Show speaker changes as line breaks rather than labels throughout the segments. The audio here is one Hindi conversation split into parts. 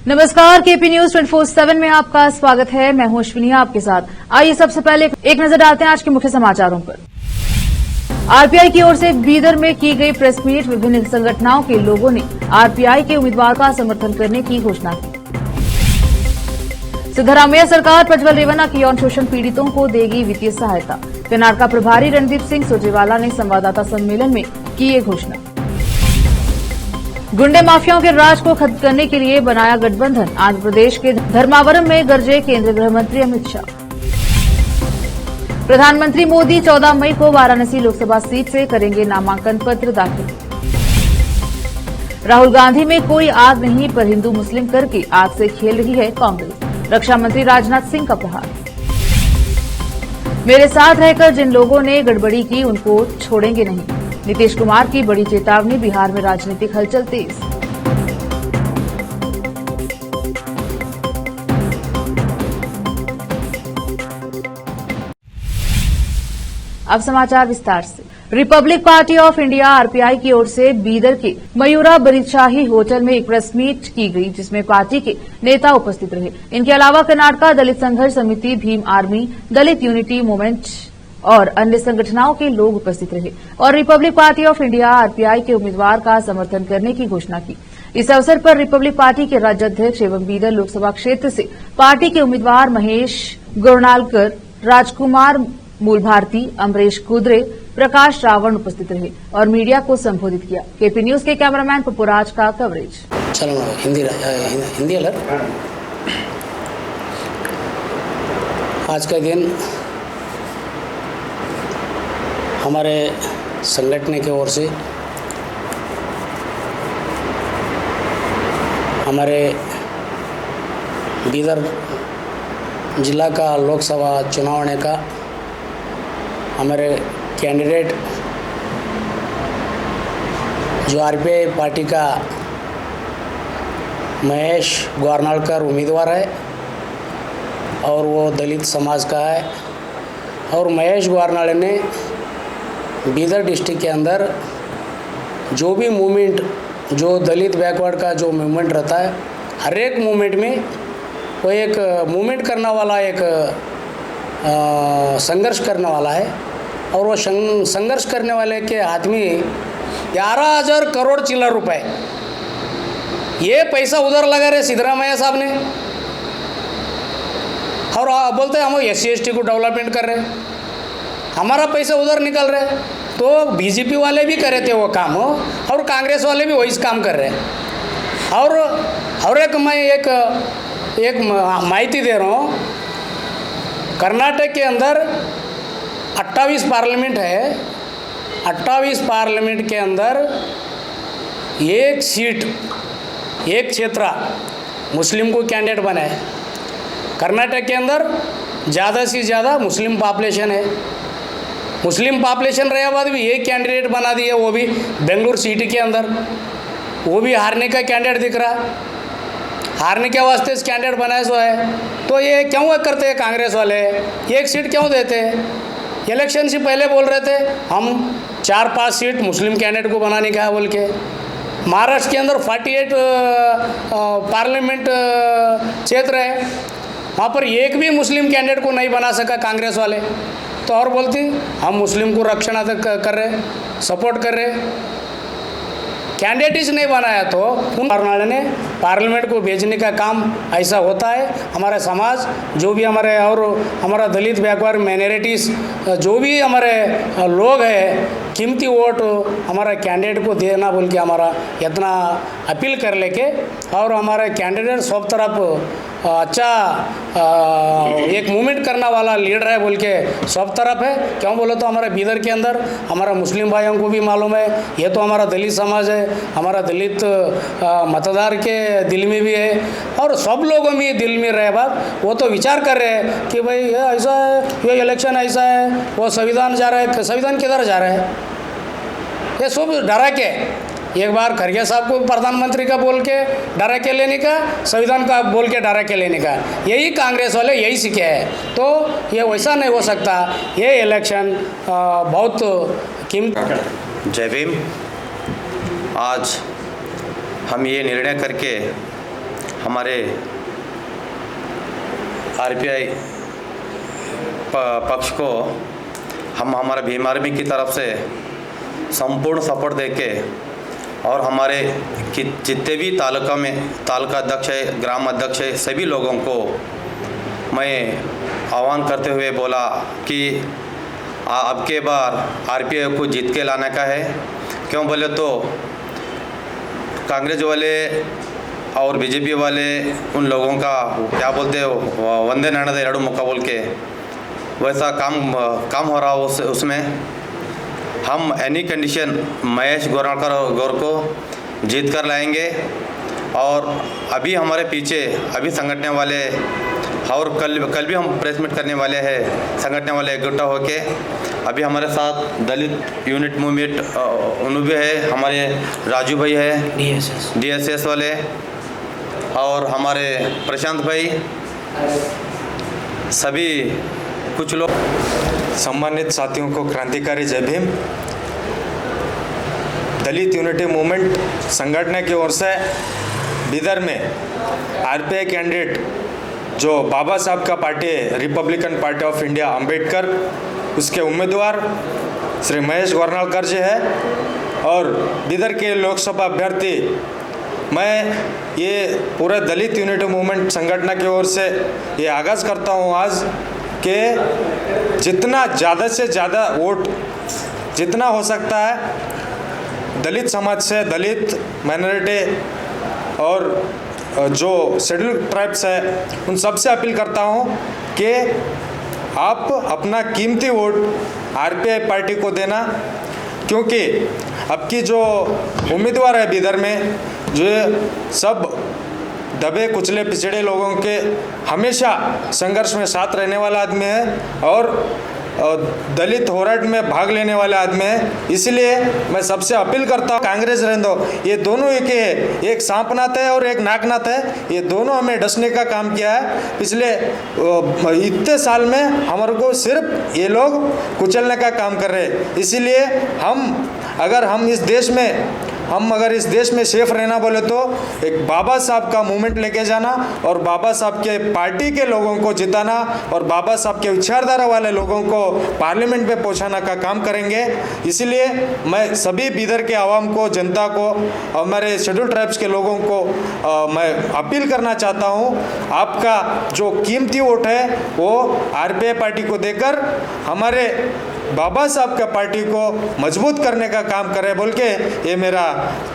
नमस्कार, केपी न्यूज 24/7 में आपका स्वागत है। मैं हूं अश्विनी आपके साथ। आइए सबसे पहले एक नजर डालते हैं आज के मुख्य समाचारों पर। आरपीआई की ओर से बीदर में की गई प्रेस मीट। विभिन्न संगठनों के लोगों ने आरपीआई के उम्मीदवार का समर्थन करने की घोषणा की। सिद्धरामैया सरकार प्रज्वल रेवन्ना की यौन शोषण पीड़ितों को देगी वित्तीय सहायता। कर्नाटका प्रभारी रणदीप सिंह सुरजेवाला ने संवाददाता सम्मेलन में की ये घोषणा। गुंडे माफियाओं के राज को खत्म करने के लिए बनाया गठबंधन। आंध्र प्रदेश के धर्मावरम में गरजे केंद्रीय गृह मंत्री अमित शाह। प्रधानमंत्री मोदी 14 मई को वाराणसी लोकसभा सीट से करेंगे नामांकन पत्र दाखिल। राहुल गांधी में कोई आग नहीं, पर हिंदू मुस्लिम करके आग से खेल रही है कांग्रेस। रक्षा मंत्री राजनाथ सिंह का प्रहार। मेरे साथ रहकर जिन लोगों ने गड़बड़ी की उनको छोड़ेंगे नहीं। नीतीश कुमार की बड़ी चेतावनी। बिहार में राजनीतिक हलचल तेज। अब समाचार विस्तार से। Republic party of India RPI की ओर से बीदर के मयूरा बरीदशाही होटल में एक प्रेस मीट की गई, जिसमें पार्टी के नेता उपस्थित रहे। इनके अलावा कर्नाटका दलित संघर्ष समिति, भीम आर्मी, दलित यूनिटी मूवमेंट और अन्य संगठनों के लोग उपस्थित रहे और Republic party of India RPI के उम्मीदवार का समर्थन करने की घोषणा की। इस अवसर पर रिपब्लिक पार्टी के राज्य अध्यक्ष एवं बीदर लोकसभा क्षेत्र से पार्टी के उम्मीदवार महेश गोरनालकर, राजकुमार मूलभारती, अमरीश कुद्रे, प्रकाश रावण उपस्थित रहे और मीडिया को संबोधित किया। केपी न्यूज के कैमरामैन पपुराज का कवरेज।
चलो हिंदी अलग। आज का दिन हमारे संगठन की ओर से हमारे बीदर जिला का लोकसभा चुनाव होने का हमारे कैंडिडेट जो आरपीआई पार्टी का महेश गोरनालकर उम्मीदवार है और वो दलित समाज का है। और महेश गोरनालकर ने बीदर डिस्ट्रिक्ट के अंदर जो भी मूवमेंट, जो दलित बैकवर्ड का जो मूवमेंट रहता है, हर एक मूवमेंट में वो एक मूवमेंट करने वाला, एक संघर्ष करने वाला है। और वो संघर्ष करने वाले के हाथ में 11,000 करोड़ चिल्लर रुपए, ये पैसा उधर लगा रहे सिद्धरामैया साहब ने और बोलते हैं हम SC/ST को डेवलपमेंट कर रहे हैं, हमारा पैसा उधर निकल रहा है। तो बीजेपी वाले भी कर रहे थे वो काम और कांग्रेस वाले भी वही काम कर रहे हैं। और एक मैं एक माहिती दे रहा हूँ। कर्नाटक के अंदर 28 पार्लियामेंट है। 28 पार्लियामेंट के अंदर एक सीट, एक क्षेत्र मुस्लिम को कैंडिडेट बना है। कर्नाटक के अंदर ज़्यादा से ज़्यादा मुस्लिम पॉपुलेशन है। मुस्लिम पॉपुलेशन रहे बाद भी एक कैंडिडेट बना दिए, वो भी बेंगलुरु सिटी के अंदर, वो भी हारने का कैंडिडेट दिख रहा। हारने के वास्ते इस कैंडिडेट बनाया सो है। तो ये क्यों करते हैं कांग्रेस वाले, एक सीट क्यों देते हैं? इलेक्शन से पहले बोल रहे थे हम 4-5 सीट मुस्लिम कैंडिडेट को बनाने का है बोल के। महाराष्ट्र के अंदर 48 पार्लियामेंट क्षेत्र है, वहाँ पर एक भी मुस्लिम कैंडिडेट को नहीं बना सका कांग्रेस वाले। तो और बोलती हम मुस्लिम को रक्षण कर रहे, सपोर्ट कर रहे, कैंडिडेट ही नहीं बनाया तो उन ने पार्लियामेंट को भेजने का काम ऐसा होता है। हमारा समाज जो भी हमारे और हमारा दलित बैकवर्ड माइनॉरिटीज़ जो भी हमारे लोग हैं, कीमती वोट हमारा कैंडिडेट को देना बोल के हमारा इतना अपील कर लेके, और हमारे कैंडिडेट सब तरफ अच्छा एक मूवमेंट करने वाला लीडर है बोल के सब तरफ है। क्यों बोलो तो हमारे बीदर के अंदर हमारा मुस्लिम भाइयों को भी मालूम है, ये तो हमारा दलित समाज है, हमारा दलित मतदार के दिल में भी है और सब लोगों में दिल में रहे बात। वो तो विचार कर रहे हैं कि भाई ये ऐसा है, ये इलेक्शन ऐसा है, वो संविधान जा रहा है, संविधान किधर जा रहा है, ये सब डरा के एक बार खरगे साहब को प्रधानमंत्री का बोल के डरा के लेने का, संविधान का बोल के डरा के लेने का, यही कांग्रेस वाले यही सीखे हैं। तो ये वैसा नहीं हो सकता, ये इलेक्शन बहुत कीमती।
जय भीम। आज हम ये निर्णय करके हमारे आरपीआई पक्ष को हम हमारे भीम आर्मी की तरफ से संपूर्ण सपोर्ट देके और हमारे जितने भी तालुका अध्यक्ष है, ग्राम अध्यक्ष है, सभी लोगों को मैं आह्वान करते हुए बोला कि अब के बार आरपीआई को जीत के लाने का है। क्यों बोले तो कांग्रेस वाले और बीजेपी वाले उन लोगों का क्या बोलते हो वंदे नाणद एरडू मुक्का बोल के वैसा काम हो रहा उसमें हम एनी कंडीशन महेश गोरनालकर को जीत कर लाएंगे। और अभी हमारे पीछे अभी संगठने वाले और कल भी हम प्रेस मीट करने वाले हैं, संगठने वाले इकट्ठा होके। अभी हमारे साथ दलित यूनिट मूवमेंट भी है, हमारे राजू भाई है डीएसएस वाले, और हमारे प्रशांत भाई, सभी कुछ लोग।
सम्मानित साथियों को क्रांतिकारी जय भीम। दलित यूनिटी मूवमेंट संगठन की ओर से बीदर में आरपीआई कैंडिडेट जो बाबा साहब का पार्टी है, Republican party of India Ambedkar, उसके उम्मीदवार श्री महेश गोरनालकर जी है और बीदर के लोकसभा अभ्यर्थी मैं ये पूरे दलित यूनिटी मूवमेंट संगठन की ओर से ये आगाज़ करता हूँ आज कि जितना ज़्यादा से ज़्यादा वोट जितना हो सकता है दलित समाज से, दलित माइनॉरिटी और जो शेड्यूल ट्राइब्स है उन सबसे अपील करता हूँ कि आप अपना कीमती वोट आरपीआई पार्टी को देना, क्योंकि अब की जो उम्मीदवार है बीदर में जो सब दबे कुचले पिछड़े लोगों के हमेशा संघर्ष में साथ रहने वाला आदमी है और दलित होराट में भाग लेने वाले आदमी है। इसलिए मैं सबसे अपील करता हूँ, कांग्रेस रहने दो, ये दोनों एक ही है, एक सांपनाथ है और एक नाकनाथ है, ये दोनों हमें डसने का काम किया है। पिछले इतने साल में हमारे को सिर्फ ये लोग कुचलने का काम कर रहे हैं। इसीलिए हम अगर इस देश में सेफ रहना बोले तो एक बाबा साहब का मूवमेंट लेके जाना और बाबा साहब के पार्टी के लोगों को जिताना और बाबा साहब के विचारधारा वाले लोगों को पार्लियामेंट में पहुंचाना का काम करेंगे। इसलिए मैं सभी बीदर के आवाम को, जनता को, हमारे शेड्यूल ट्राइब्स के लोगों को मैं अपील करना चाहता हूं, आपका जो कीमती वोट है वो आरपीआई पार्टी को देकर हमारे बाबा साहब का पार्टी को मजबूत करने का काम करे बोल के ये मेरा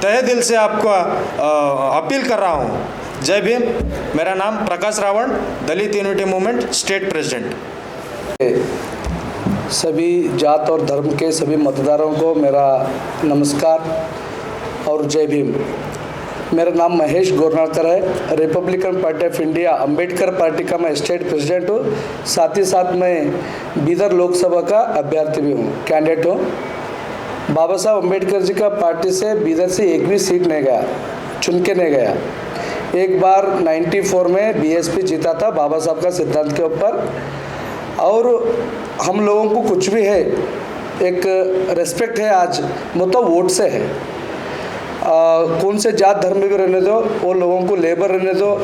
तहे दिल से आपको अपील कर रहा हूँ। जय भीम। मेरा नाम प्रकाश रावण, दलित यूनिटी मूवमेंट स्टेट प्रेसिडेंट।
सभी जात और धर्म के सभी मतदारों को मेरा नमस्कार और जय भीम। मेरा नाम महेश गोरनालकर है, Republican party of India Ambedkar party का मैं स्टेट प्रेसिडेंट हूँ। साथ ही साथ मैं बीदर लोकसभा का अभ्यर्थी भी हूँ, कैंडिडेट हूँ। बाबा साहब अंबेडकर जी का पार्टी से बीदर से एक भी सीट नहीं गया, चुन के नहीं गया। एक बार 94 में बीएसपी जीता था बाबा साहब का सिद्धांत के ऊपर, और हम लोगों को कुछ भी है एक रेस्पेक्ट है आज, मतलब वोट से है। कौन से जात धर्म में भी रहने दो, वो लोगों को लेबर रहने दो,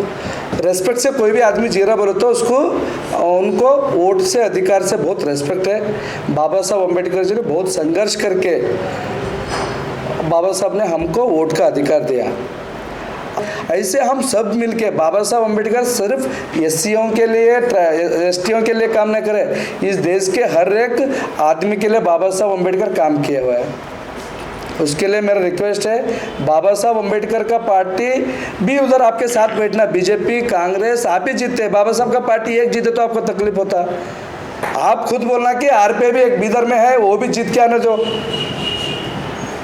रेस्पेक्ट से कोई भी आदमी जी रहा बोले तो उसको उनको वोट से अधिकार से बहुत रेस्पेक्ट है। बाबा साहब अंबेडकर जी ने बहुत संघर्ष करके बाबा साहब ने हमको वोट का अधिकार दिया। ऐसे हम सब मिलके बाबा साहब अंबेडकर सिर्फ एससीओं के लिए, एसटीओं के लिए काम नहीं करे, इस देश के हर एक आदमी के लिए बाबा साहब अंबेडकर काम किए हुए हैं। उसके लिए मेरा रिक्वेस्ट है, बाबा साहब अंबेडकर का पार्टी भी उधर आपके साथ बैठना। बीजेपी, कांग्रेस आप ही जीतते, बाबा साहब का पार्टी एक जीते तो आपको तकलीफ होता। आप खुद बोलना कि आरपीआई भी एक बीदर में है, वो भी जीत के आने दो।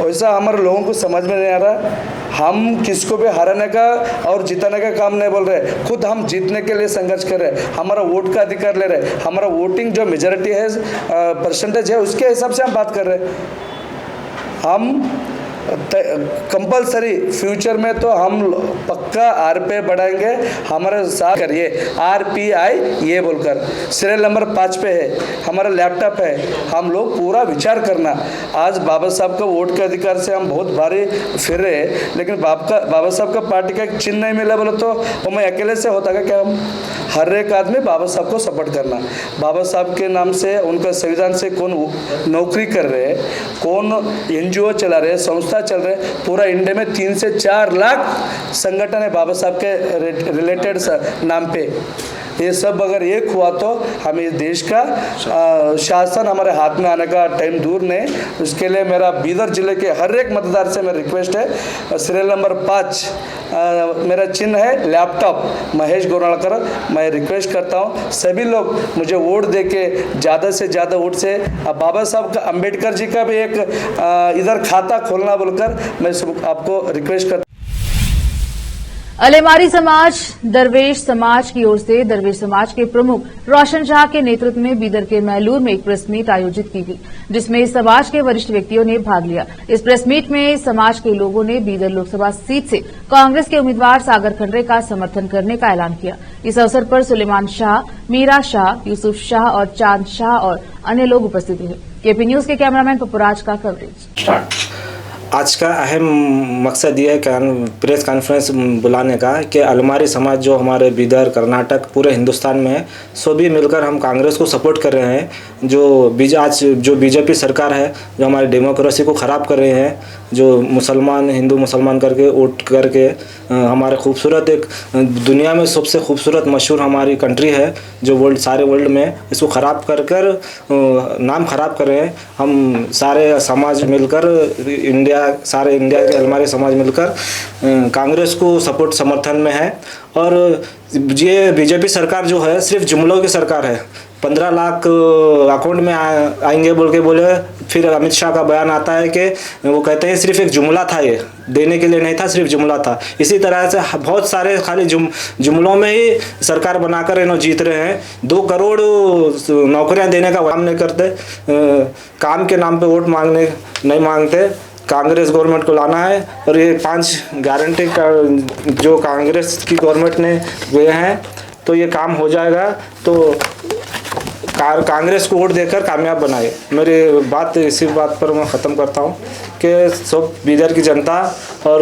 वैसा हमारे लोगों को समझ में नहीं आ रहा। हम किसको भी हराने का और जिताने का काम नहीं बोल रहे, खुद हम जीतने के लिए संघर्ष कर रहे हैं, हमारा वोट का अधिकार ले रहे हैं, हमारा वोटिंग जो मेजॉरिटी है परसेंटेज है उसके हिसाब से हम बात कर रहे हैं। हम कंपलसरी फ्यूचर में तो हम पक्का आरपीआई बढ़ाएंगे, हमारे साथ करिए आरपीआई ये बोलकर सीरियल नंबर 5 पे है, हमारा लैपटॉप है, हम लोग पूरा विचार करना। आज बाबा साहब का वोट के अधिकार से हम बहुत भारी फिर रहे, लेकिन बाबा साहब का पार्टी का एक चिन्ह नहीं मिला बोले तो वो मैं अकेले से होता क्या? हम हर एक आदमी बाबा साहब को सपोर्ट करना। बाबा साहब के नाम से, उनका संविधान से कौन नौकरी कर रहे हैं, कौन एनजीओ चला रहे, संस्था चल रहे, पूरा इंडिया में 3 से 4 लाख संगठन है बाबा साहब के रिलेटेड नाम पे। ये सब अगर एक हुआ तो हम इस देश का शासन हमारे हाथ में आने का टाइम दूर नहीं। उसके लिए मेरा बीदर जिले के हर एक मतदार से मेरा रिक्वेस्ट है, सीरियल नंबर 5 मेरा चिन्ह है लैपटॉप, महेश गोरनालकर। मैं रिक्वेस्ट करता हूँ सभी लोग मुझे वोट दे के ज़्यादा से ज़्यादा वोट से बाबा साहब का, अम्बेडकर जी का भी एक इधर खाता खोलना बोलकर मैं आपको रिक्वेस्ट करता हूँ।
अलेमारी समाज दरवेश समाज की ओर से दरवेश समाज के प्रमुख रोशन शाह के नेतृत्व में बीदर के महलूर में एक प्रेस मीट आयोजित की गई, जिसमें समाज के वरिष्ठ व्यक्तियों ने भाग लिया। इस प्रेस मीट में समाज के लोगों ने बीदर लोकसभा सीट से कांग्रेस के उम्मीदवार सागर खंडरे का समर्थन करने का ऐलान किया। इस अवसर पर सुलेमान शाह, मीरा शाह, यूसुफ शाह और चांद शाह और अन्य लोग उपस्थित रहे। केपी न्यूज के कैमरामैन पपुराज का कवरेज।
आज का अहम मकसद ये है प्रेस कॉन्फ्रेंस बुलाने का कि अलमारी समाज जो हमारे बीदर, कर्नाटक, पूरे हिंदुस्तान में है, सभी मिलकर हम कांग्रेस को सपोर्ट कर रहे हैं। आज जो बीजेपी सरकार है, जो हमारी डेमोक्रेसी को ख़राब कर रहे हैं, जो मुसलमान हिंदू मुसलमान करके वोट करके हमारे खूबसूरत एक दुनिया में सबसे खूबसूरत मशहूर हमारी कंट्री है जो सारे वर्ल्ड में, इसको ख़राब कर नाम ख़राब कर रहे हैं। हम सारे समाज मिलकर सारे इंडिया के अलमारी समाज मिलकर कांग्रेस को सपोर्ट समर्थन में है। और ये बीजेपी सरकार जो है सिर्फ जुमलों की सरकार है। 15 लाख अकाउंट में आएंगे बोले, फिर अमित शाह का बयान आता है कि वो कहते हैं सिर्फ एक जुमला था, ये देने के लिए नहीं था, सिर्फ जुमला था। इसी तरह से बहुत सारे खाली जुमलों में ही सरकार बनाकर इन्होंने जीत रहे हैं। 2 करोड़ नौकरियां देने का काम नहीं करते, काम के नाम पे वोट नहीं मांगते। कांग्रेस गवर्नमेंट को लाना है और ये 5 गारंटी का जो कांग्रेस की गवर्नमेंट ने दिए हैं तो ये काम हो जाएगा। तो कांग्रेस को वोट देकर कामयाब बनाए। मेरी बात इसी बात पर मैं ख़त्म करता हूँ कि सब बीदर की जनता और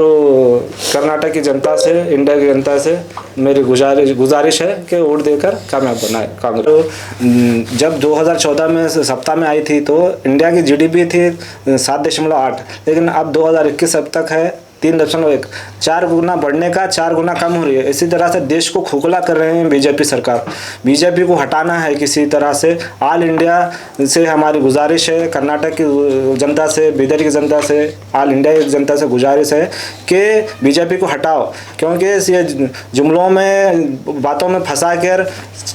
कर्नाटक की जनता से, इंडिया की जनता से मेरी गुजारिश है कि वोट देकर कामयाब बनाए कांग्रेस। जब 2014 में सत्ता में आई थी तो इंडिया की जीडीपी थी 7.8, लेकिन अब 2021 अब तक है 3.1, 4 गुना बढ़ने का 4 गुना कम हो रही है। इसी तरह से देश को खोखला कर रहे हैं बीजेपी सरकार। बीजेपी को हटाना है किसी तरह से। ऑल इंडिया से हमारी गुजारिश है, कर्नाटक की जनता से, बीदर की जनता से, ऑल इंडिया की जनता से गुजारिश है कि बीजेपी को हटाओ, क्योंकि ये जुमलों में बातों में फंसा कर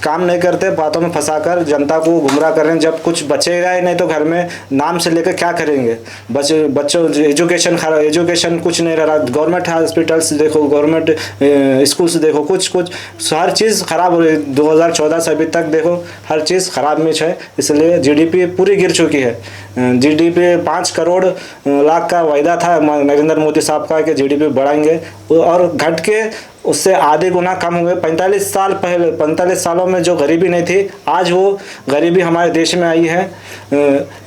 काम नहीं करते, बातों में फंसाकर जनता को गुमराह कर रहे हैं। जब कुछ बचेगा ही नहीं तो घर में नाम से लेकर क्या करेंगे? बच्चों एजुकेशन कुछ नहीं रहा। गवर्नमेंट हॉस्पिटल्स देखो, गवर्नमेंट स्कूल्स देखो, कुछ हर चीज़ ख़राब हो रही है। 2014 से अभी तक देखो हर चीज़ ख़राब में है। इसलिए जीडीपी पूरी गिर चुकी है। जीडीपी 5 करोड़ लाख का वायदा था नरेंद्र मोदी साहब का कि जीडीपी बढ़ाएंगे, और घट के उससे आधे गुना कम हुए। 45 सालों में जो गरीबी नहीं थी, आज वो गरीबी हमारे देश में आई है।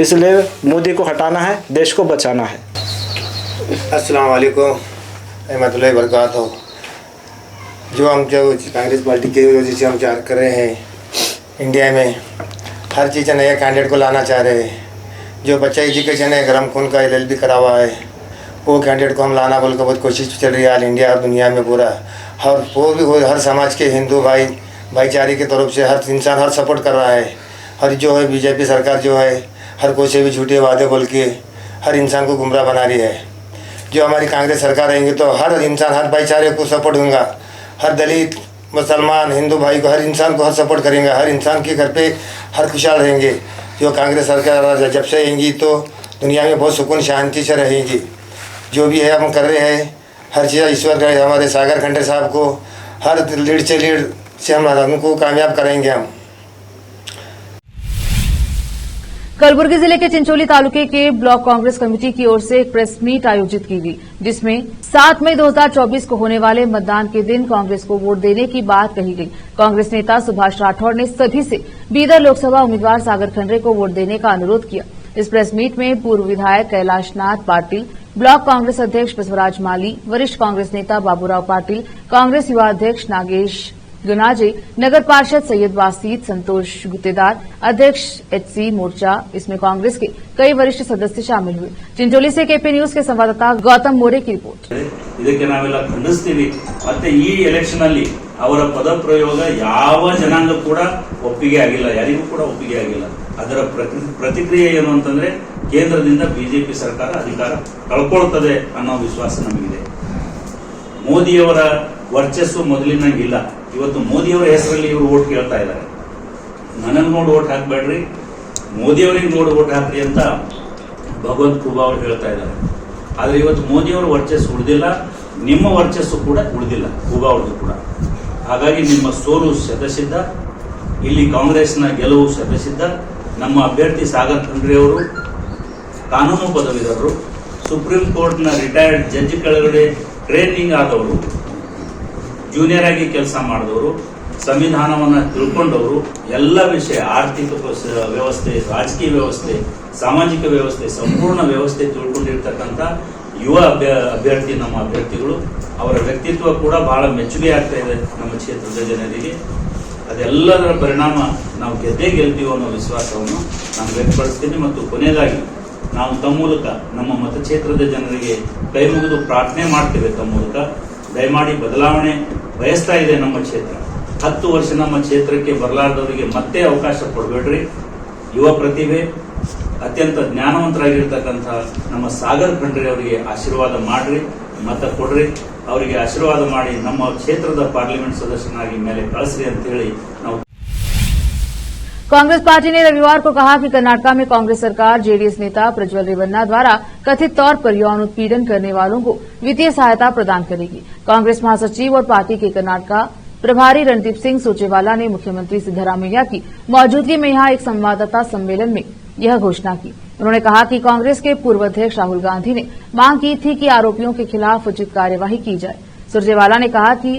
इसलिए मोदी को हटाना है, देश को बचाना है।
अस्सलाम वालेकुम रहमतुल्लाहि व बरकातहू। जो कांग्रेस पार्टी के वजह से हम चार कर रहे हैं, इंडिया में हर चीज़ नया कैंडिडेट को लाना चाह रहे हैं। जो बच्चा एजुकेशन है, गरम खून का LLB करा हुआ है, वो कैंडिडेट को हम लाना बोल कर बहुत कोशिश चल रही है। ऑल इंडिया और दुनिया में पूरा हर समाज के हिंदू भाईचारे की तरफ से हर इंसान हर सपोर्ट कर रहा है। और जो है बीजेपी सरकार जो है हर कोई से भी झूठे वादे बोल के हर इंसान को गुमराह बना रही है। जो हमारी कांग्रेस सरकार रहेंगी तो हर इंसान हर भाईचारे को सपोर्ट दूंगा। हर दलित, मुसलमान, हिंदू भाई को, हर इंसान को हर सपोर्ट करेंगे। हर इंसान के घर पे हर खुशहाल रहेंगे। जो कांग्रेस सरकार जब से आएंगी तो दुनिया में बहुत सुकून शांति से रहेगी। जो भी है हम कर रहे हैं, हर चीज़ ईश्वर करे हमारे सागर खंडे साहब को हर लीड से हम उनको कामयाब करेंगे हम।
कलबुर्गी जिले के चिंचोली तालुके के ब्लॉक कांग्रेस कमेटी की ओर से एक प्रेस मीट आयोजित की गई, जिसमें 7 मई 2024 को होने वाले मतदान के दिन कांग्रेस को वोट देने की बात कही गई। कांग्रेस नेता सुभाष राठौर ने सभी से बीदर लोकसभा उम्मीदवार सागर खंडरे को वोट देने का अनुरोध किया। इस प्रेस मीट में पूर्व विधायक कैलाशनाथ पाटिल, ब्लॉक कांग्रेस अध्यक्ष बसवराज माली, वरिष्ठ कांग्रेस नेता बाबूराव पाटिल, कांग्रेस युवा अध्यक्ष नागेश गनाजे, नगर पार्षद सैयद वासीद, संतोष गुत्तेदार, अध्यक्ष एचसी मोर्चा, इसमें कांग्रेस के कई वरिष्ठ सदस्य शामिल हुए। चिंचोली से केपी न्यूज के संवाददाता गौतम मोरे की रिपोर्ट।
ಇದಕ್ಕೆ ನಾವೆಲ್ಲ ಖಂಡಿಸ್ತೀವಿ ಮತ್ತೆ ಈ ಎಲೆಕ್ಷನ್ ಅಲ್ಲಿ ಅವರ ಪದ ಪ್ರಯೋಗ ಯಾವ ಜನಾಂಗ ಕೂಡ ಒಪ್ಪಿಗೆ ಆಗಿಲ್ಲ, ಯಾರಿಗೂ ಕೂಡ ಒಪ್ಪಿಗೆ ಆಗಿಲ್ಲ. ಅದರ ಪ್ರತಿಕ್ರಿಯೆ ಏನು ಅಂತಂದ್ರೆ ಕೇಂದ್ರದಿಂದ ಬಿಜೆಪಿ ಸರ್ಕಾರ ಅಧಿಕಾರ ಕಳ್ಕೊಳ್ತದೆ ಅನ್ನೋ ವಿಶ್ವಾಸ ನಮಗಿದೆ. ಮೋದಿಯವರ ವರ್ಚಸ್ಸು ಮೊದಲಿನಂಗಿಲ್ಲ. ಇವತ್ತು ಮೋದಿಯವರ ಹೆಸರಲ್ಲಿ ಇವರು ಓಟ್ ಕೇಳ್ತಾ ಇದ್ದಾರೆ. ನನಗೆ ನೋಡಿ ಓಟ್ ಹಾಕಬೇಡ್ರಿ, ಮೋದಿಯವರಿಗೆ ನೋಡಿ ಓಟ್ ಹಾಕ್ರಿ ಅಂತ ಭಗವಂತ ಖೂಬಾ ಅವರು ಹೇಳ್ತಾ ಇದ್ದಾರೆ. ಆದ್ರೆ ಇವತ್ತು ಮೋದಿಯವರ ವರ್ಚಸ್ಸು ಉಳಿದಿಲ್ಲ, ನಿಮ್ಮ ವರ್ಚಸ್ಸು ಕೂಡ ಉಳಿದಿಲ್ಲ, ಖೂಬಾ ಅವ್ರದ್ದು ಕೂಡ. ಹಾಗಾಗಿ ನಿಮ್ಮ ಸೋಲು ಶತಸಿದ್ಧ, ಇಲ್ಲಿ ಕಾಂಗ್ರೆಸ್ನ ಗೆಲುವು ಶತಸಿದ್ಧ. ನಮ್ಮ ಅಭ್ಯರ್ಥಿ ಸಾಗರ್ ಖಂಡ್ರೆ ಅವರು ಕಾನೂನು ಪದವೀಧರರು, ಸುಪ್ರೀಂ ಕೋರ್ಟ್ನ ರಿಟೈರ್ಡ್ ಜಡ್ಜ್ ಕೆಳಗಡೆ ಟ್ರೈನಿಂಗ್ ಆದವರು, ಜೂನಿಯರ್ ಆಗಿ ಕೆಲಸ ಮಾಡಿದವರು, ಸಂವಿಧಾನವನ್ನು ತಿಳ್ಕೊಂಡವರು, ಎಲ್ಲ ವಿಷಯ ಆರ್ಥಿಕ ವ್ಯವಸ್ಥೆ, ರಾಜಕೀಯ ವ್ಯವಸ್ಥೆ, ಸಾಮಾಜಿಕ ವ್ಯವಸ್ಥೆ, ಸಂಪೂರ್ಣ ವ್ಯವಸ್ಥೆ ತಿಳ್ಕೊಂಡಿರ್ತಕ್ಕಂಥ ಯುವ ಅಭ್ಯರ್ಥಿ ನಮ್ಮ ಅಭ್ಯರ್ಥಿಗಳು. ಅವರ ವ್ಯಕ್ತಿತ್ವ ಕೂಡ ಬಹಳ ಮೆಚ್ಚುಗೆ ಆಗ್ತಾ ಇದೆ ನಮ್ಮ ಕ್ಷೇತ್ರದ ಜನರಿಗೆ. ಅದೆಲ್ಲದರ ಪರಿಣಾಮ ನಾವು ಗೆದ್ದೇ ಗೆಲ್ತೀವಿ ಅನ್ನೋ ವಿಶ್ವಾಸವನ್ನು ನಾನು ವ್ಯಕ್ತಪಡಿಸ್ತೀನಿ. ಮತ್ತು ಕೊನೆಯದಾಗಿ ನಾವು ತಮ್ಮ ಮೂಲಕ ನಮ್ಮ ಮತಕ್ಷೇತ್ರದ ಜನರಿಗೆ ಕೈ ಮುಗಿದು ಪ್ರಾರ್ಥನೆ ಮಾಡ್ತೇವೆ. ತಮ್ಮ ಮೂಲಕ ದಯಮಾಡಿ ಬದಲಾವಣೆ ಬಯಸ್ತಾ ಇದೆ ನಮ್ಮ ಕ್ಷೇತ್ರ. 10 ವರ್ಷ ನಮ್ಮ ಕ್ಷೇತ್ರಕ್ಕೆ ಬರಲಾರದವರಿಗೆ ಮತ್ತೆ ಅವಕಾಶ ಕೊಡಬೇಡ್ರಿ. ಯುವ ಪ್ರತಿಭೆ, ಅತ್ಯಂತ ಜ್ಞಾನವಂತರಾಗಿರ್ತಕ್ಕಂಥ ನಮ್ಮ ಸಾಗರ್ ಖಂಡ್ರೆ ಅವರಿಗೆ ಆಶೀರ್ವಾದ ಮಾಡ್ರಿ, ಮತ ಕೊಡ್ರಿ. ಅವರಿಗೆ ಆಶೀರ್ವಾದ ಮಾಡಿ ನಮ್ಮ ಕ್ಷೇತ್ರದ ಪಾರ್ಲಿಮೆಂಟ್ ಸದಸ್ಯನಾಗಿ ಮೇಲೆ ಕಳಿಸ್ರಿ ಅಂತ ಹೇಳಿ ನಾವು
कांग्रेस पार्टी ने रविवार को कहा कि कर्नाटक में कांग्रेस सरकार जेडीएस नेता प्रज्वल रेवन्ना द्वारा कथित तौर पर यौन उत्पीड़न करने वालों को वित्तीय सहायता प्रदान करेगी। कांग्रेस महासचिव और पार्टी के कर्नाटक प्रभारी रणदीप सिंह सुरजेवाला ने मुख्यमंत्री सिद्धरामैया की मौजूदगी में यहां एक संवाददाता सम्मेलन में यह घोषणा की। उन्होंने कहा कि कांग्रेस के पूर्व अध्यक्ष राहुल गांधी ने मांग की थी कि आरोपियों के खिलाफ उचित कार्यवाही की जाए। सुरजेवाला ने कहा कि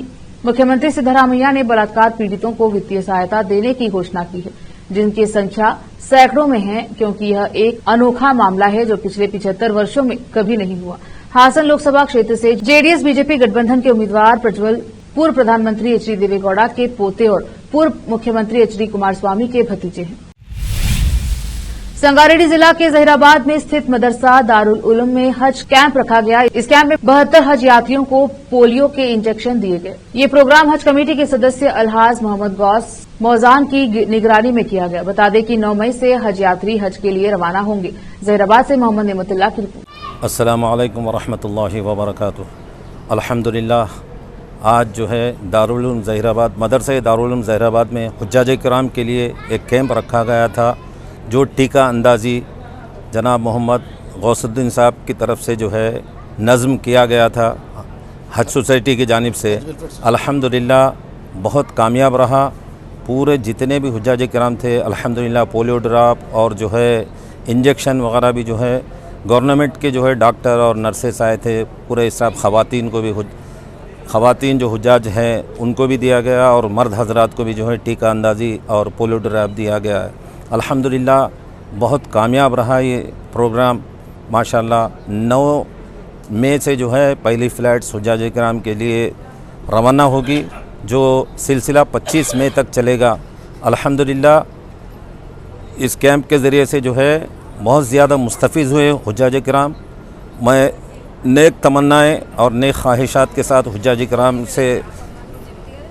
मुख्यमंत्री सिद्धरामैया ने बलात्कार पीड़ितों को वित्तीय सहायता देने की घोषणा की है, जिनकी संख्या सैकड़ों में है, क्योंकि यह एक अनोखा मामला है जो पिछले 75 वर्षों में कभी नहीं हुआ। हासन लोकसभा क्षेत्र से जेडीएस बीजेपी गठबंधन के उम्मीदवार प्रज्वल पूर्व प्रधानमंत्री एचडी देवेगौड़ा के पोते और पूर्व मुख्यमंत्री एचडी कुमारस्वामी के भतीजे हैं। संगारेड्डी जिला के जहीराबाद में स्थित मदरसा दारुल उलूम में हज कैंप रखा गया। इस कैंप में 72 हज यात्रियों को पोलियो के इंजेक्शन दिए गए। ये प्रोग्राम हज कमेटी के सदस्य अलहाज मोहम्मद गौस मौजान की निगरानी में किया गया। बता दें कि 9 मई से हज यात्री हज के लिए रवाना होंगे। जहीराबाद से मोहम्मद नेमतुल्लाह की रिपोर्ट।
अस्सलामु अलैकुम वरहमतुल्लाहि वबरकातुहू। अल्हम्दुलिल्लाह, आज जो है दारुल उलूम जहीराबाद, मदरसा दारुल उलूम जहीराबाद में हुज्जाज किराम के लिए एक कैंप रखा गया था, जो टीका अंदाज़ी जनाब मोहम्मद गौसुद्दीन साहब की तरफ से जो है नज़्म किया गया था हज सोसाइटी की जानिब से। अल्हम्दुलिल्लाह बहुत कामयाब रहा। पूरे जितने भी हुज्जाज किराम थे अल्हम्दुलिल्लाह पोलियो ड्रॉप और जो है इंजेक्शन वगैरह भी जो है गवर्नमेंट के जो है डॉक्टर और नर्सेस आए थे। पूरे स्टाफ ख़वातीन जो हुज्जाज हैं उनको भी दिया गया और मर्द हजरात को भी जो है टीका अंदाज़ी और पोलियो ड्रॉप दिया गया है। अल्हम्दुलिल्लाह बहुत कामयाब रहा ये प्रोग्राम माशाल्लाह। 9 मई से जो है पहली फ़्लाइट हुज्जाज किराम के लिए रवाना होगी, जो सिलसिला 25 मई तक चलेगा। अल्हम्दुलिल्लाह इस कैंप के ज़रिए से जो है बहुत ज़्यादा मुस्तफ़ीज़ हुए हुज्जाज किराम। मैं नेक तमन्नाएँ और नेक ख्वाहिशात के साथ हुज्जाज किराम से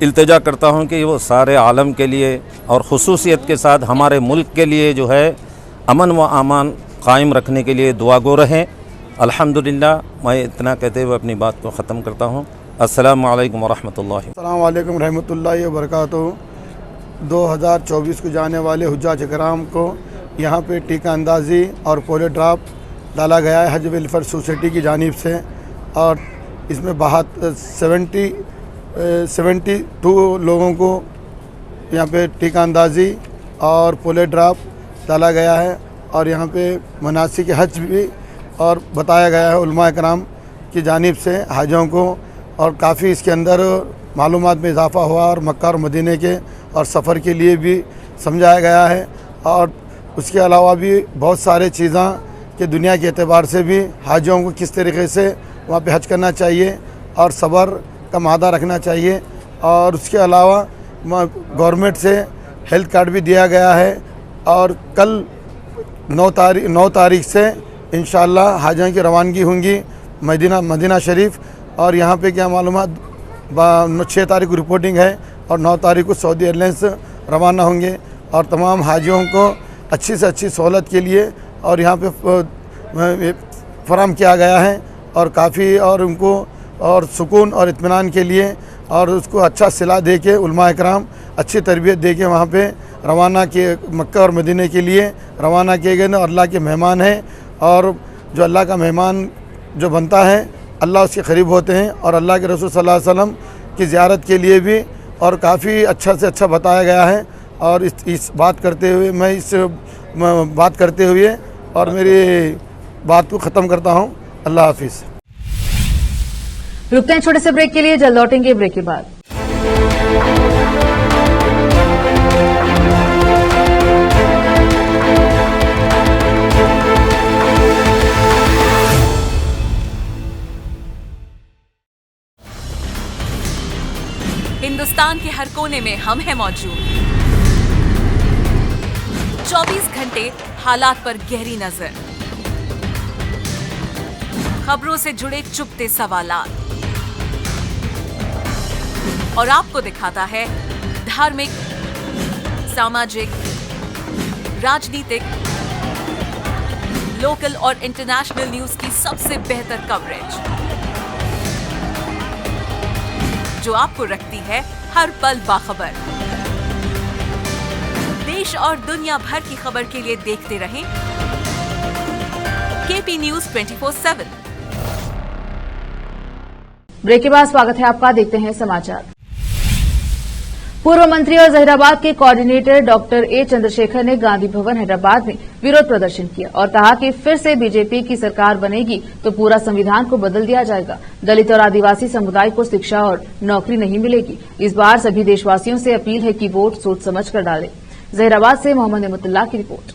इल्तिजा करता हूँ कि वो सारे आलम के लिए और ख़ुसूसियत के साथ हमारे मुल्क के लिए जो है अमन व अमान कायम रखने के लिए दुआ गो रहें। अल्हम्दुलिल्लाह, मैं इतना कहते हुए अपनी बात को ख़त्म करता हूँ। अस्सलामु अलैकुम वरहमतुल्लाहि
वबरकातुहू। 2024 को जाने वाले हुज्जाज किराम को यहाँ पे टीका अंदाज़ी और पोलियो ड्रॉप डाला गया है हज वेलफेयर सोसाइटी की जानिब से, और इसमें 72 लोगों को यहाँ पे टीका अंदाज़ी और पोलियो ड्रॉप डाला गया है। और यहाँ पे मनासिक हज भी और बताया गया है उलमा कराम की जानिब से हाजियों को, और काफ़ी इसके अंदर मालूमात में इजाफ़ा हुआ और मक्का और मदीने के और सफ़र के लिए भी समझाया गया है। और उसके अलावा भी बहुत सारे चीज़ें कि दुनिया के एतबार से भी हाजियों को किस तरीके से वहाँ पे हज करना चाहिए और सब्र का मादा रखना चाहिए। और उसके अलावा गवर्नमेंट से हेल्थ कार्ड भी दिया गया है और कल 9 तारीख से इंशाअल्लाह हाजियों की रवानगी होंगी मदीना शरीफ। और यहाँ पे क्या मालूमात 6 तारीख को रिपोर्टिंग है और 9 तारीख को सऊदी एयरलाइंस रवाना होंगे। और तमाम हाजियों को अच्छी से अच्छी सहूलत के लिए और यहाँ पे फराम किया गया है और काफ़ी और उनको और सुकून और इत्मीनान के लिए और उसको अच्छा सिला दे के उलमा इकराम अच्छी तरबियत दे के वहाँ पे रवाना किए, मक्का और मदीने के लिए रवाना किए गए। और अल्लाह के मेहमान हैं और जो अल्लाह का मेहमान जो बनता है अल्लाह उसके करीब होते हैं। और अल्लाह के रसूल सल्लल्लाहु अलैहि वसल्लम की ज़ियारत के लिए भी और काफ़ी अच्छा से अच्छा बताया गया है। और इस बात करते हुए और मेरी बात को ख़त्म करता हूँ। अल्लाह हाफिज़।
रुकते हैं छोटे से ब्रेक के लिए, जल्द लौटेंगे ब्रेक के बाद।
हिंदुस्तान के हर कोने में हम हैं मौजूद। 24 घंटे हालात पर गहरी नजर, खबरों से जुड़े चुपते सवालात और आपको दिखाता है धार्मिक, सामाजिक, राजनीतिक, लोकल और इंटरनेशनल न्यूज की सबसे बेहतर कवरेज जो आपको रखती है हर पल बाखबर। देश और दुनिया भर की खबर के लिए देखते रहें केपी न्यूज 24/7।
ब्रेक के बाद स्वागत है आपका, देखते हैं समाचार। पूर्व मंत्री और जहीराबाद के कोऑर्डिनेटर डॉक्टर ए चंद्रशेखर ने गांधी भवन हैदराबाद में विरोध प्रदर्शन किया और कहा कि फिर से बीजेपी की सरकार बनेगी तो पूरा संविधान को बदल दिया जाएगा। दलित और आदिवासी समुदाय को शिक्षा और नौकरी नहीं मिलेगी। इस बार सभी देशवासियों से अपील है कि वोट सोच समझ कर डालें। जहीराबाद से मोहम्मद नेमतुल्लाह की रिपोर्ट।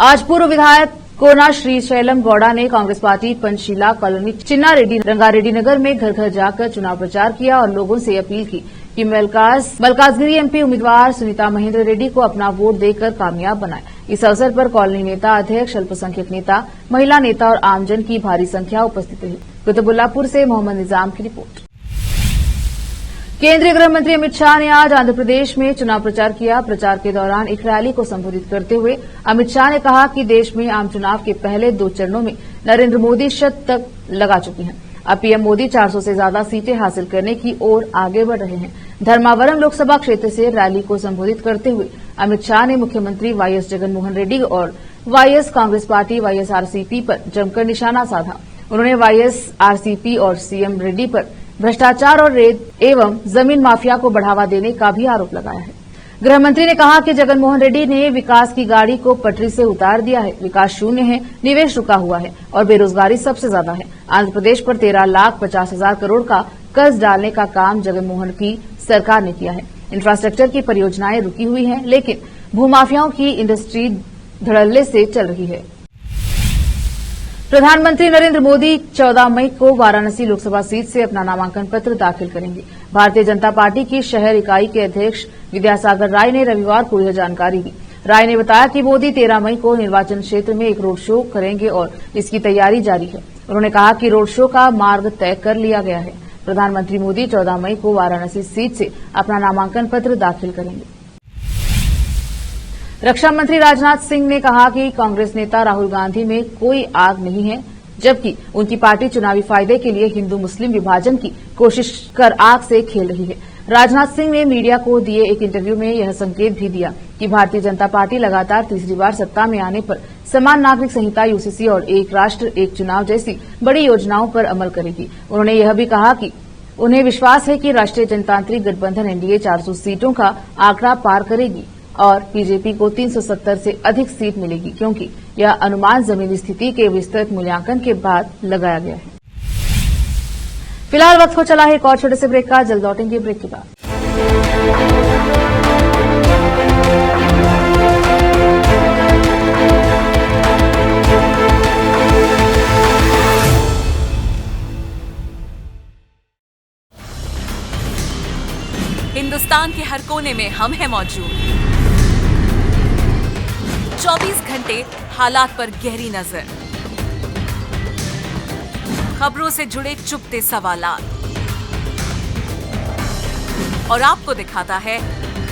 आज पूर्व विधायक कोना श्रीशैलम गौड़ा ने कांग्रेस पार्टी पंचशीला कॉलोनी चिन्नारेड्डी रंगारेड्डी नगर में घर घर जाकर चुनाव प्रचार किया और लोगों से अपील की कि मलकाजगिरी एमपी उम्मीदवार सुनीता महेंद्र रेड्डी को अपना वोट देकर कामयाब बनाएं। इस अवसर पर कॉलोनी नेता, अध्यक्ष, अल्पसंख्यक नेता, महिला नेता और आमजन की भारी संख्या उपस्थित रही। कुतुबुल्लापुर से मोहम्मद निजाम की रिपोर्ट। केंद्रीय गृह मंत्री अमित शाह ने आज आंध्र प्रदेश में चुनाव प्रचार किया। प्रचार के दौरान एक रैली को संबोधित करते हुए अमित शाह ने कहा कि देश में आम चुनाव के पहले 2 चरणों में नरेंद्र मोदी 100 तक लगा चुके हैं। अब पीएम मोदी 400 से ज्यादा सीटें हासिल करने की ओर आगे बढ़ रहे हैं। धर्मावरम लोकसभा क्षेत्र से रैली को संबोधित करते हुए अमित शाह ने मुख्यमंत्री वाईएस जगनमोहन रेड्डी और वाईएस कांग्रेस पार्टी वाईएसआरसीपी पर जमकर निशाना साधा। उन्होंने वाईएसआरसीपी और सीएम रेड्डी पर भ्रष्टाचार और रेत एवं जमीन माफिया को बढ़ावा देने का भी आरोप लगाया है। गृह मंत्री ने कहा कि जगनमोहन रेड्डी ने विकास की गाड़ी को पटरी से उतार दिया है। विकास शून्य है, निवेश रुका हुआ है और बेरोजगारी सबसे ज्यादा है। आंध्र प्रदेश पर 13,50,000 करोड़ का कर्ज डालने का काम जगनमोहन की सरकार ने किया है। इंफ्रास्ट्रक्चर की परियोजनाएं रुकी हुई हैं, लेकिन भूमाफियाओं की इंडस्ट्री धड़ल्ले से चल रही है। प्रधानमंत्री नरेंद्र मोदी 14 मई को वाराणसी लोकसभा सीट से अपना नामांकन पत्र दाखिल करेंगे। भारतीय जनता पार्टी की शहर इकाई के अध्यक्ष विद्यासागर राय ने रविवार को यह जानकारी दी। राय ने बताया कि मोदी 13 मई को निर्वाचन क्षेत्र में एक रोड शो करेंगे और इसकी तैयारी जारी है। उन्होंने कहा कि रोड शो का मार्ग तय कर लिया गया है। प्रधानमंत्री मोदी 14 मई को वाराणसी सीट से अपना नामांकन पत्र दाखिल करेंगे। रक्षा मंत्री राजनाथ सिंह ने कहा कि कांग्रेस नेता राहुल गांधी में कोई आग नहीं है, जबकि उनकी पार्टी चुनावी फायदे के लिए हिंदू मुस्लिम विभाजन की कोशिश कर आग से खेल रही है। राजनाथ सिंह ने मीडिया को दिए एक इंटरव्यू में यह संकेत भी दिया कि भारतीय जनता पार्टी लगातार तीसरी बार सत्ता में आने पर समान नागरिक संहिता, यूसीसी और एक राष्ट्र एक चुनाव जैसी बड़ी योजनाओं पर अमल करेगी। उन्होंने यह भी कहा कि उन्हें विश्वास है कि राष्ट्रीय जनतांत्रिक गठबंधन एनडीए 400 सीटों का आंकड़ा पार करेगी। और बीजेपी को 370 से अधिक सीट मिलेगी, क्योंकि यह अनुमान जमीनी स्थिति के विस्तृत मूल्यांकन के बाद लगाया गया है। फिलहाल वक्त हो चला है एक और छोटे से ब्रेक का। जल्द लौटेंगे ब्रेक के बाद।
हिंदुस्तान के हर कोने में हम हैं मौजूद। 24 घंटे हालात पर गहरी नजर, खबरों से जुड़े चुपते सवालात, और आपको दिखाता है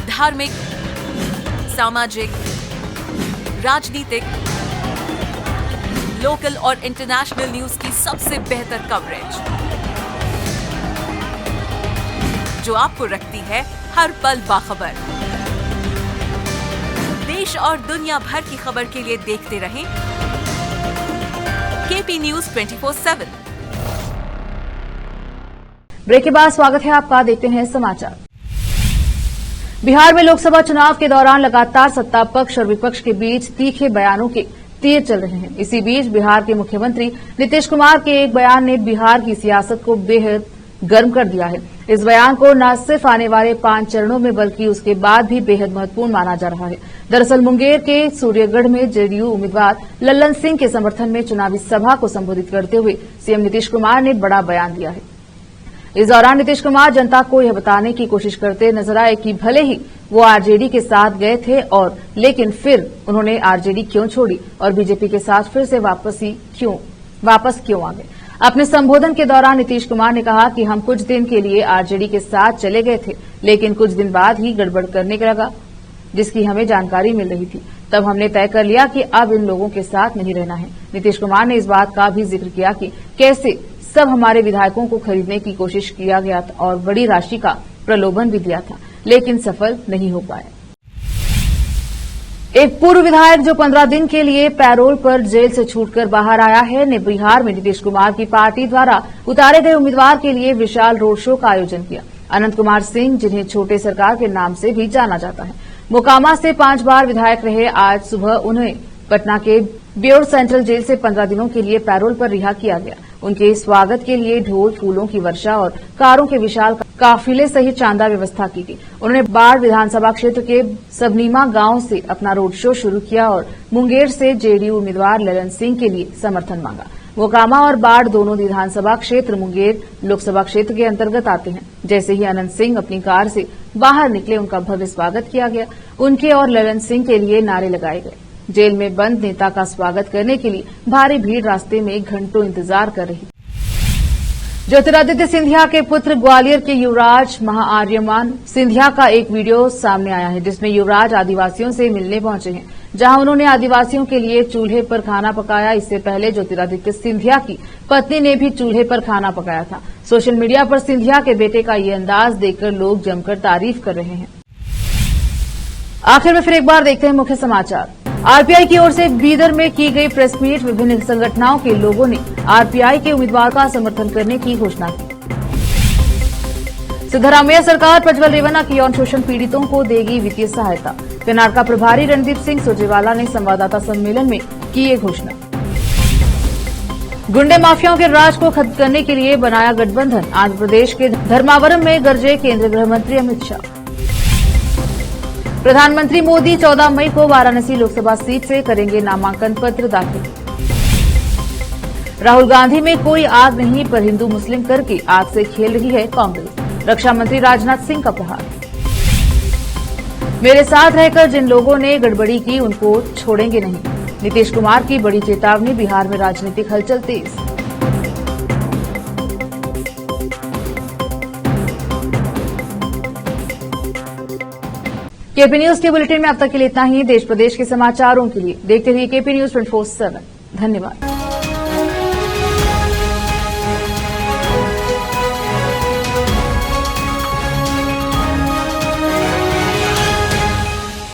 धार्मिक, सामाजिक, राजनीतिक, लोकल और इंटरनेशनल न्यूज की सबसे बेहतर कवरेज, जो आपको रखती है हर पल बाखबर। देश और दुनिया भर की खबर के लिए देखते रहें केपी न्यूज 24/7।
ब्रेक के बाद स्वागत है आपका। देखते हैं समाचार। बिहार में लोकसभा चुनाव के दौरान लगातार सत्ता पक्ष और विपक्ष के बीच तीखे बयानों के तीर चल रहे हैं। इसी बीच बिहार के मुख्यमंत्री नीतीश कुमार के एक बयान ने बिहार की सियासत को बेहद गर्म कर दिया है। इस बयान को न सिर्फ आने वाले 5 चरणों में बल्कि उसके बाद भी बेहद महत्वपूर्ण माना जा रहा है। दरअसल मुंगेर के सूर्यगढ़ में जेडीयू उम्मीदवार लल्लन सिंह के समर्थन में चुनावी सभा को संबोधित करते हुए सीएम नीतीश कुमार ने बड़ा बयान दिया है। इस दौरान नीतीश कुमार जनता को यह बताने की कोशिश करते नजर आए कि भले ही वो आरजेडी के साथ गए थे लेकिन फिर उन्होंने आरजेडी क्यों छोड़ी और बीजेपी के साथ फिर से वापस क्यों आ गए। अपने संबोधन के दौरान नीतीश कुमार ने कहा कि हम कुछ दिन के लिए आरजेडी के साथ चले गए थे, लेकिन कुछ दिन बाद ही गड़बड़ करने लगा, जिसकी हमें जानकारी मिल रही थी। तब हमने तय कर लिया कि अब इन लोगों के साथ नहीं रहना है। नीतीश कुमार ने इस बात का भी जिक्र किया कि कैसे सब हमारे विधायकों को खरीदने की कोशिश किया गया था और बड़ी राशि का प्रलोभन भी दिया था, लेकिन सफल नहीं हो पाया। एक पूर्व विधायक जो 15 दिन के लिए पैरोल पर जेल से छूटकर बाहर आया है, ने बिहार में नीतीश कुमार की पार्टी द्वारा उतारे गए उम्मीदवार के लिए विशाल रोड शो का आयोजन किया। अनंत कुमार सिंह, जिन्हें छोटे सरकार के नाम से भी जाना जाता है, मोकामा से 5 बार विधायक रहे। आज सुबह उन्हें पटना के बेउर सेंट्रल जेल से 15 दिनों के लिए पैरोल पर रिहा किया गया। उनके स्वागत के लिए ढोल, फूलों की वर्षा और कारों के विशाल काफिले सहित शानदार व्यवस्था की गई। उन्होंने बाढ़ विधानसभा क्षेत्र के सबनीमा गांव से अपना रोड शो शुरू किया और मुंगेर से जेडीयू उम्मीदवार ललन सिंह के लिए समर्थन मांगा। मोकामा और बाढ़ दोनों विधानसभा क्षेत्र मुंगेर लोकसभा क्षेत्र के अंतर्गत आते हैं। जैसे ही अनंत सिंह अपनी कार से बाहर निकले, उनका भव्य स्वागत किया गया। उनके और ललन सिंह के लिए नारे लगाए गए। जेल में बंद नेता का स्वागत करने के लिए भारी भीड़ रास्ते में घंटों इंतजार कर रही। ज्योतिरादित्य सिंधिया के पुत्र ग्वालियर के युवराज महाआर्यमान सिंधिया का एक वीडियो सामने आया है, जिसमें युवराज आदिवासियों से मिलने पहुंचे हैं, जहां उन्होंने आदिवासियों के लिए चूल्हे पर खाना पकाया। इससे पहले ज्योतिरादित्य सिंधिया की पत्नी ने भी चूल्हे पर खाना पकाया था। सोशल मीडिया पर सिंधिया के बेटे का ये अंदाज देखकर लोग जमकर तारीफ कर रहे हैं। आखिर में फिर एक बार देखते हैं मुख्य समाचार। आरपीआई की ओर से बीदर में की गई प्रेस मीट, विभिन्न संगठनों के लोगों ने आरपीआई के उम्मीदवार का समर्थन करने की घोषणा की। सिद्धरामैया सरकार प्रज्वल रेवन्ना की यौन शोषण पीड़ितों को देगी वित्तीय सहायता। कर्नाटका प्रभारी रणदीप सिंह सुरजेवाला ने संवाददाता सम्मेलन में की ये घोषणा। गुंडे माफियाओं के राज को खत्म करने के लिए बनाया गठबंधन। आंध्र प्रदेश के धर्मावरम में गरजे केंद्रीय गृह मंत्री अमित शाह। प्रधानमंत्री मोदी 14 मई को वाराणसी लोकसभा सीट से करेंगे नामांकन पत्र दाखिल। राहुल गांधी में कोई आग नहीं, पर हिंदू मुस्लिम करके आग से खेल रही है कांग्रेस। रक्षा मंत्री राजनाथ सिंह का प्रहार। मेरे साथ रहकर जिन लोगों ने गड़बड़ी की, उनको छोड़ेंगे नहीं। नीतीश कुमार की बड़ी चेतावनी, बिहार में राजनीतिक हलचल तेज। केपी न्यूज के बुलेटिन में अब तक के लिए इतना ही। देश प्रदेश के समाचारों के लिए देखते रहिए केपी न्यूज 24/7। धन्यवाद।